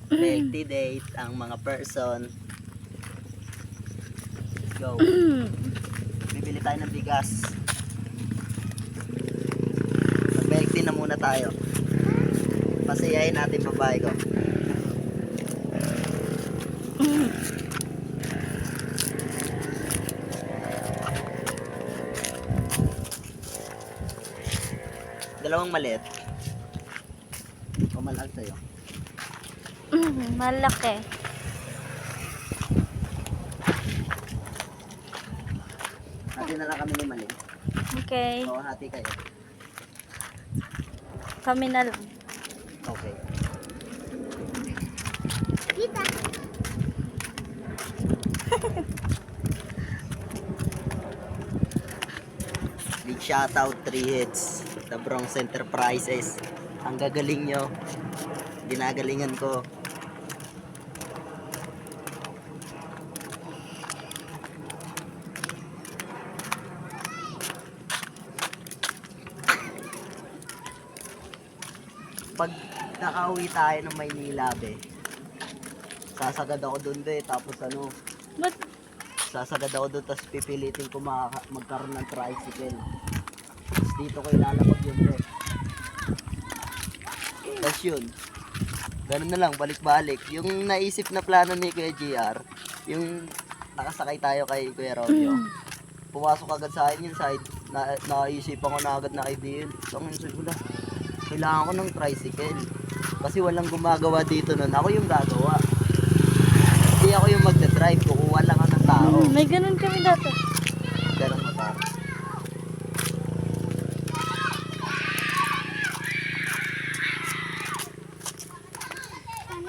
Healthy date ang mga person. Go. Bibili tayo ng bigas. Mag-healthy na muna tayo. Pasayahin natin babae ko. Dalawang maliit. O malaki sa'yo. Malaki. Hati na lang kami ni Mali. Okay. O hati kayo. Kami na lang. Okay. Kita. Big shoutout 3 Heads, The Bronx Enterprises. Ang gagaling nyo. Ginagalingan ko. Pag nakauwi tayo ng Maynila, be, sasagad ako dun, be, tapos ano, Ba't? sasagad ako doon, tapos pipilitin ko magkaroon ng tricycle. Tapos dito ko ilalapag yun, be. Tapos yun, ganun na lang, balik-balik. Yung naisip na plano ni Kuya GR, yung nakasakay tayo kay Kuya Romeo, pumasok agad sa akin yung side, naisipan ko na agad na idea yun. So, wala, kailangan ko ng tricycle. Kasi walang gumagawa dito nun, ako yung gagawa. Hindi ako yung magdadrive, kukuha lang ako ng tao. May ganun kami dati. Ganun mo tayo. Ano